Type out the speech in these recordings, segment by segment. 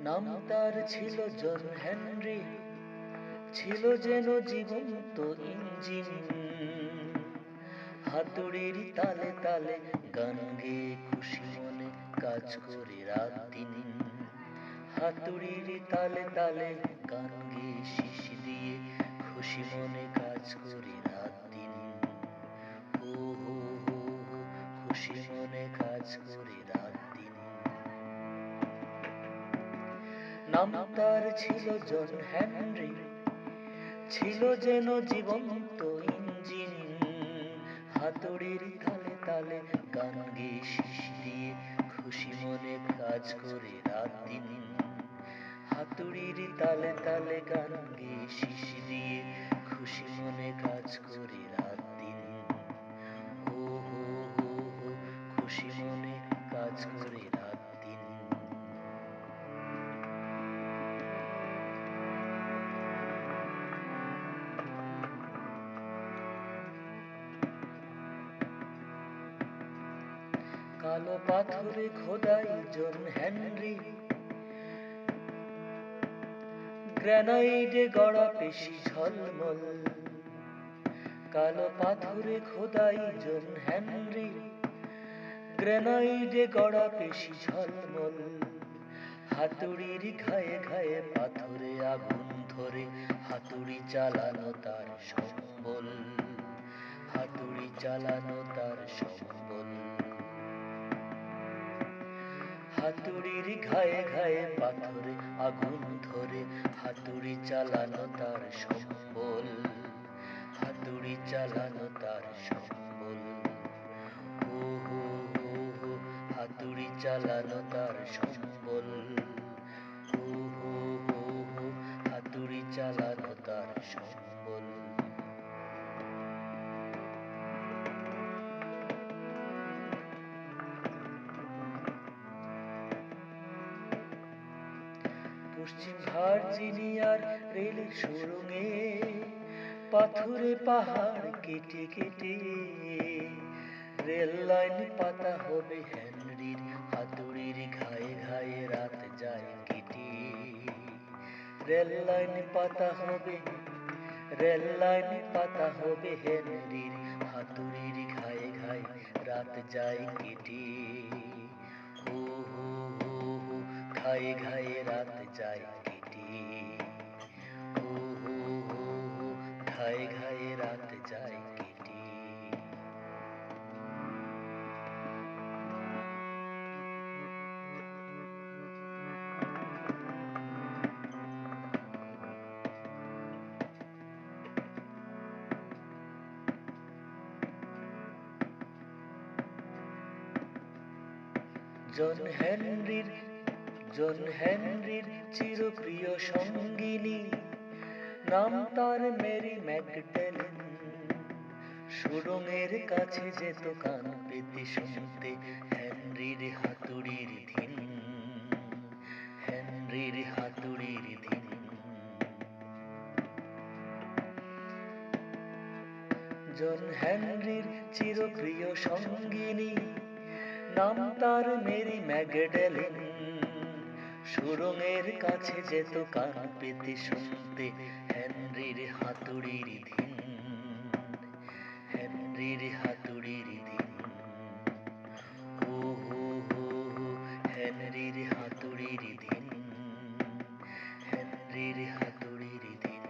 নাম তার ছিল জন হেনরি, ছিল যেন জীবন্ত ইঞ্জিন। হাতুড়ির তালে তালে গান গেয়ে খুশি মনে কাজ করে রাত দিন। হাতুড়ির তালে তালে গান গেয়ে শিশি দিয়ে খুশি মনে কাজ করে রাত দিন। হো হো হো হো, খুশি মনে কাজ করে রাত দিন। নাম তার ছিল জন হেনরি, ছিল যেন জীবন্ত ইঞ্জিন। হাতুড়ির তালে তালে গান গেয়ে শিশি দিয়ে খুশি মনে কাজ করে রাত দিন। হাতুড়ির তালে তালে গান গেয়ে শিশি দিয়ে খুশি মনে কাজ করে রাত দিন। হো হো হো হো, খুশি মনে কাজ করে রাত দিন। কালো পাথরে খোদাই জন হেনরি, গ্রানাইটে গড়া পেশি ঝলমল। কালো পাথরে খোদাই জন হেনরি, গ্রানাইটে গড়া পেশি ঝলমল। হাতুড়ির ঘায়ে ঘায়ে পাথরে আগুন ধরে, হাতুড়ি চালানো তার সম্বল। হাতুড়ি চালানো তার সম্বল। হাতুড়ির ঘায়ে ঘায়ে পাথরে আগুন ধরে, হাতুড়ি চালানো তার সম্বল। হাতুড়ি চালানো তার সম্বল। হো হো হো হো, হাতুড়ি চালানো তার সম্বল। হো হো হো হো, হাতুড়ি চালানো তার সম্বল। পশ্চিম ভার্জিনিয়ার রেলের সুড়ঙ্গে পাথুরে পাহাড় কেটে কেটে রেল লাইন পাতা হবে হেনরির। হাতুড়ির ঘায়ে ঘায়ে রাত যায় কেটে। রেল লাইন পাতা হবে, রেল লাইন পাতা হবে হেনরির। হাতুড়ির ঘায়ে ঘায়ে রাত যায় কেটে। হো হো হো হো, ঘায়ে ঘায়ে রাত যায় কেটে। হো হো হো হো, ঘায়ে ঘায়ে রাত যায় কেটে। জন হেনরির, জন হেনরির চিরপ্রিয় সঙ্গিনী, নাম তার মেরি ম্যাগডেলেন। সুড়ঙ্গের কাছে যেত কান পেতে শুনতে হেনরির হাতুড়ির ধিন। হেনরির হাতুড়ির ধিন। জন হেনরির চিরপ্রিয় সঙ্গিনী, নাম তার মেরি ম্যাগডেলেন। সুড়ঙ্গের কাছে যেত কান পেতে শুনতে হেনরির হাতুড়ির ধিন। হেনরির হাতুড়ির ধিন। হো হো হো হো, হেনরির হাতুড়ির ধিন। হেনরির হাতুড়ির ধিন।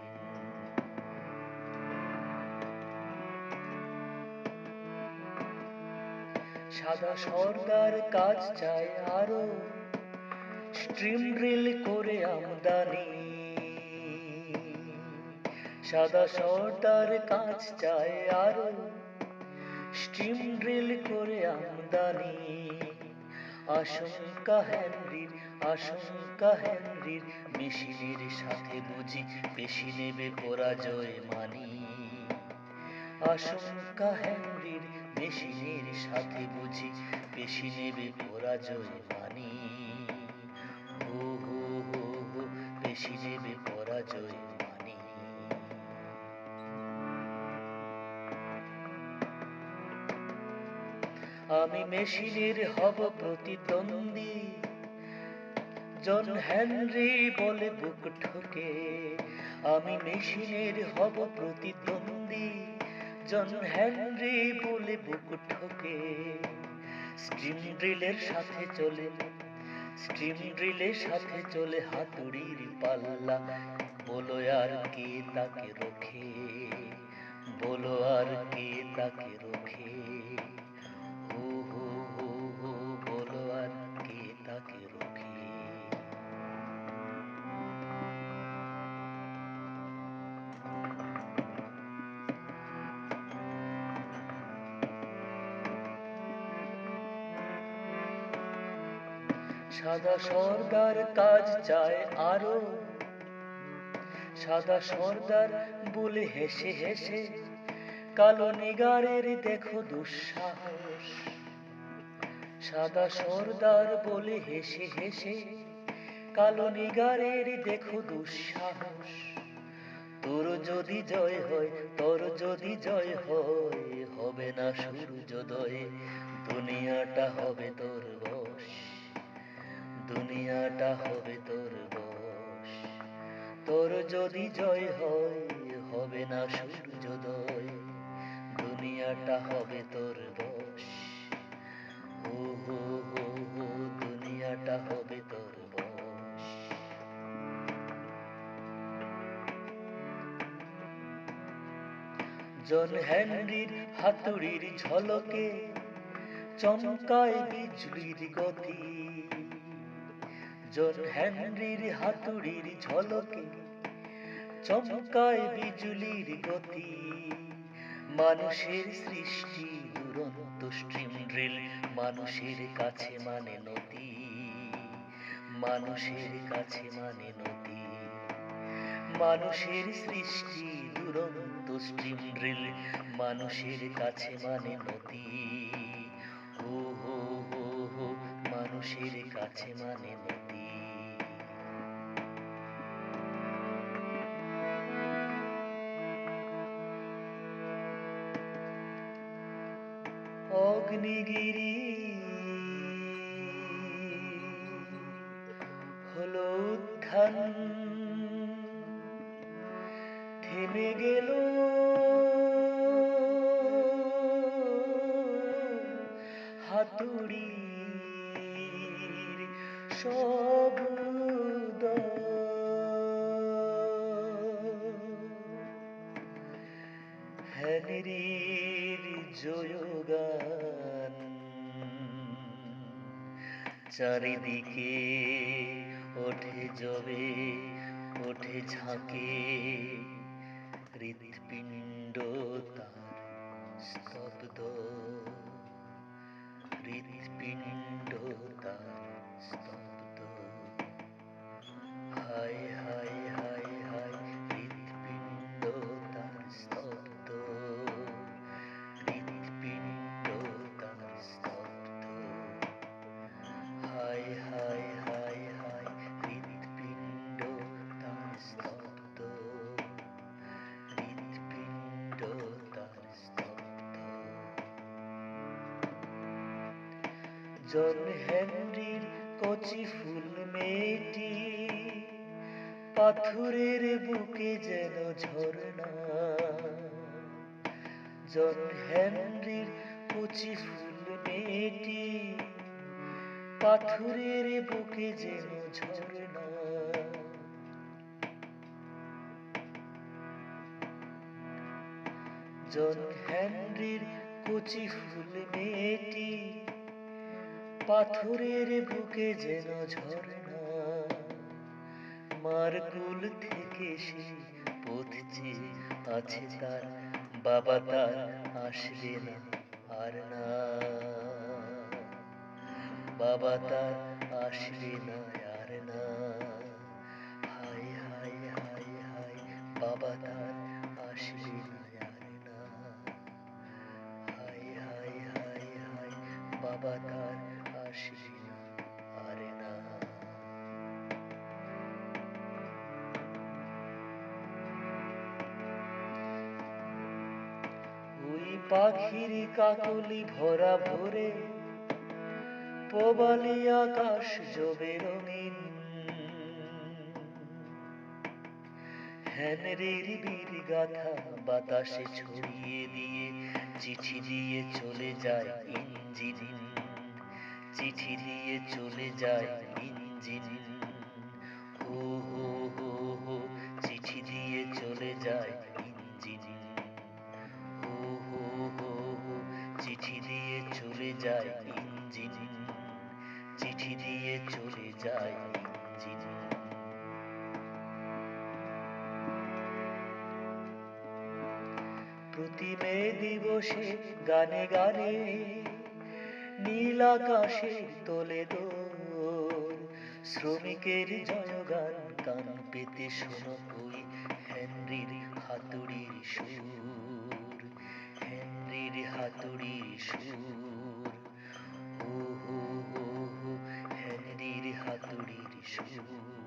সাদা সর্দার কাজ চায় আরো, স্ট্রিম ড্রিল করে আমদানি। সাদা সর্দার কাজ চায় আরো, স্ট্রিম ড্রিল করে আমদানি। আশঙ্কা হেনরির, আশঙ্কা হেনরির, মেশিনের সাথে বুঝি পেশি নেবে পরাজয় মানি। আশঙ্কা হেনরির, মেশিনের সাথে বুঝি পেশি নেবে পরাজয় মানি। হো হো হো হো, পেশি নেবে পরাজয় মানি। আমি মেশিনের হব প্রতিদ্বন্দ্বী, জন হেনরি বলে বুক ঠকে আমি মেশিনের হব প্রতিদ্বন্দ্বী। জন হেনরি বলে বুক ঠকে স্টিম ড্রিলের সাথে চলে, স্টিম ড্রিলের সাথে চলে হাতুড়ির পাল্লা। বলো আর কে তাকে রোখে, বলো আর কে তাকে রোখে। হো হো হো হো, বলো আর কে তাকে রোখে। সাদা সর্দার কাজ চায় আরো, সাদা সর্দার বলে হেসে হেসে কালো নিগারের দেখো দুঃসাহস। সাদা সর্দার বলে হেসে হেসে কালো নিগারের দেখো দুঃসাহস। তোর যদি জয় হয়, তোর যদি জয় হয়, হবে না সূর্যোদয়, দুনিয়াটা হবে তোর বশ, দুনিয়াটা হবে তোর বশ। তোর যদি জয় হয়, হবে না সূর্যোদয়, দুনিয়াটা হবে তোর বশ। হো হো হো হো, দুনিয়াটা হবে তোর বশ। জন হেনরির হাতুড়ির ঝলকে চমকায় বিজলির গতি। জন হেনরির হাতুড়ির ঝলকে চমকায় বিজলির গতি। মানুষের সৃষ্টি দুরন্ত স্ট্রিম ড্রিল মানুষের কাছে মানে নদী, মানুষের কাছে মানে নদী। মানুষের সৃষ্টি দুরন্ত স্ট্রিম ড্রিল মানুষের কাছে মানে নদী। হো হো হো হো, মানুষের কাছে মানে নদী। অগ্নিগিরি হলো উত্থান, থেমে গেল হাতুড়ির শব্দ। হেনরির জয়গান চারিদিকে ওঠে জবে, ওঠে ঝাঁকে, হৃৎপিণ্ড তার স্তব্ধ, হৃৎপিণ্ড তার স্তব্ধ। হায় হায় হায় হায়, হৃৎপিণ্ড তার স্তব্ধ, হৃৎপিণ্ড তার স্তব্ধ। হায় হায় হায় হায়, হৃৎপিণ্ড তার স্তব্ধ, হৃৎপিণ্ড তার স্তব্ধ। জন হেনরির কচি ফুল মেয়েটি পাথরের বুকে যেন ঝরনা। জন হেনরির কচি ফুল মেয়েটি পাথরের বুকে যেন ঝরনা। জন হেনরির কচি ফুল মেয়েটি পাথরের বুকে যেন ঝরনা। মার কুল থেকে সে পথছে আছে তার, বাবা তার আসবে না আর না, বাবা তার আসবে না আর না। হায় হায় হায় হায়, বাবা তার আসবে না আর না। হায় হায় হায় হায়, বাবা তার আসবে না আর না। ওই পাখির কাকলি ভরা ভোরে, প্রবালি আকাশ জবে রঙিন। হেনরির বীর গাথা বাতাসে ছড়িয়ে দিয়ে চিঠি দিয়ে চলে যায় ইঞ্জিন, চিঠি দিয়ে চলে যায় ইঞ্জিন। হো হো হো হো চিঠি দিয়ে চলে যায় ইঞ্জিন। হো হো হো হো চিঠি দিয়ে চলে যায় ইঞ্জিন, চিঠি দিয়ে চলে যায় ইঞ্জিন। প্রতি মে দিবসে গানে গানে নীল আকাশে তোলে দোল, শ্রমিকের জয়গান কান পেতে শোনো ওই হেনরির হাতুড়ির সুর, হেনরির হাতুড়ির সুর। হো হো হো হো হেনরির হাতুড়ির সুর।